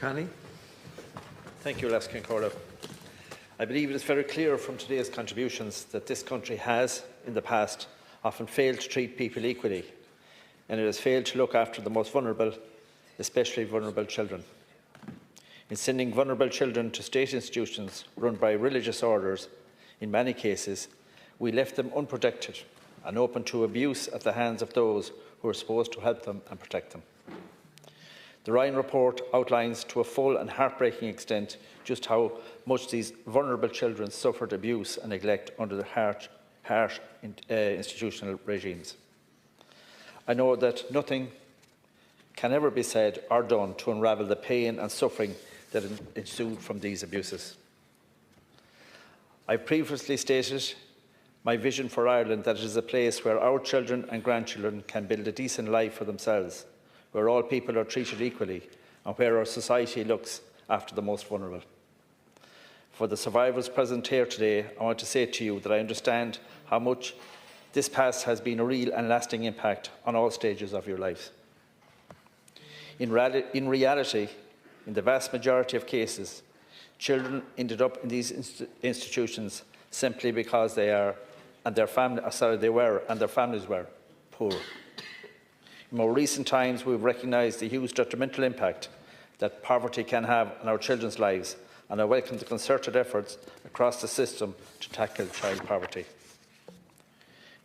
Canney. Thank you, Laskin Corda. I believe it is very clear from today's contributions that this country has, in the past, often failed to treat people equally, and it has failed to look after the most vulnerable, especially vulnerable children. In sending vulnerable children to state institutions run by religious orders, in many cases, we left them unprotected and open to abuse at the hands of those who are supposed to help them and protect them. The Ryan report outlines to a full and heartbreaking extent just how much these vulnerable children suffered abuse and neglect under the harsh institutional regimes. I know that nothing can ever be said or done to unravel the pain and suffering that ensued from these abuses. I previously stated my vision for Ireland, that it is a place where our children and grandchildren can build a decent life for themselves, where all people are treated equally and where our society looks after the most vulnerable. For the survivors present here today, I want to say to you that I understand how much this past has been a real and lasting impact on all stages of your lives. In reality, in the vast majority of cases, children ended up in these institutions simply because they were and their families were poor. In more recent times, we have recognised the huge detrimental impact that poverty can have on our children's lives, and I welcome the concerted efforts across the system to tackle child poverty.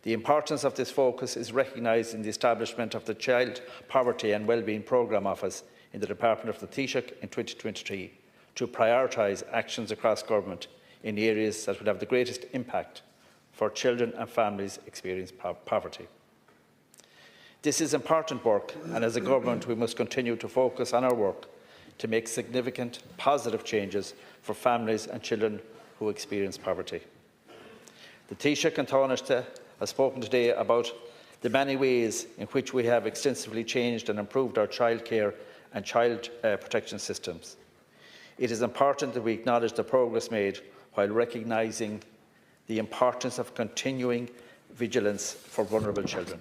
The importance of this focus is recognised in the establishment of the Child Poverty and Wellbeing Programme Office in the Department of the Taoiseach in 2023 to prioritise actions across government in the areas that will have the greatest impact for children and families experiencing poverty. This is important work, and as a government we must continue to focus on our work to make significant positive changes for families and children who experience poverty. The Taoiseach and Taoiseach have spoken today about the many ways in which we have extensively changed and improved our childcare and child protection systems. It is important that we acknowledge the progress made while recognising the importance of continuing vigilance for vulnerable children.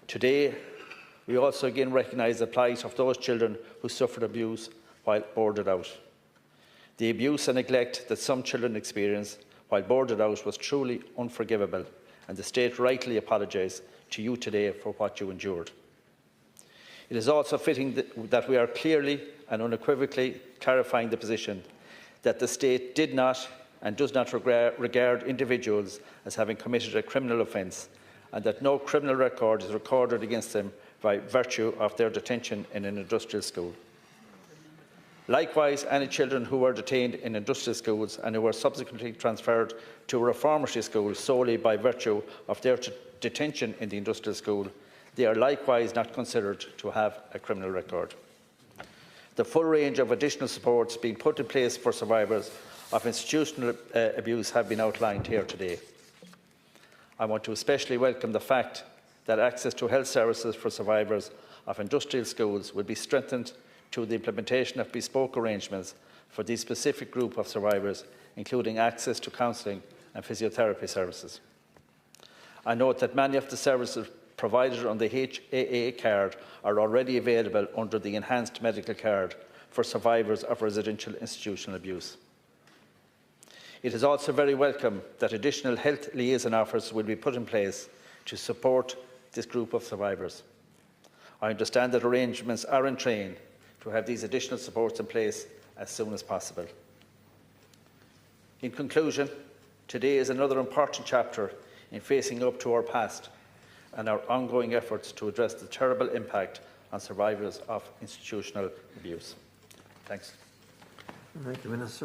Today, we also again recognise the plight of those children who suffered abuse while boarded out. The abuse and neglect that some children experience while boarded out was truly unforgivable, and the State rightly apologises to you today for what you endured. It is also fitting that we are clearly and unequivocally clarifying the position that the State did not and does not regard individuals as having committed a criminal offence, and that no criminal record is recorded against them by virtue of their detention in an industrial school. Likewise, any children who were detained in industrial schools and who were subsequently transferred to a reformatory school solely by virtue of their detention in the industrial school, they are likewise not considered to have a criminal record. The full range of additional supports being put in place for survivors of institutional abuse have been outlined here today. I want to especially welcome the fact that access to health services for survivors of industrial schools will be strengthened through the implementation of bespoke arrangements for this specific group of survivors, including access to counselling and physiotherapy services. I note that many of the services provided on the HAA card are already available under the Enhanced Medical Card for survivors of residential institutional abuse. It is also very welcome that additional health liaison offers will be put in place to support this group of survivors. I understand that arrangements are in train to have these additional supports in place as soon as possible. In conclusion, today is another important chapter in facing up to our past and our ongoing efforts to address the terrible impact on survivors of institutional abuse. Thanks. Thank you, Minister.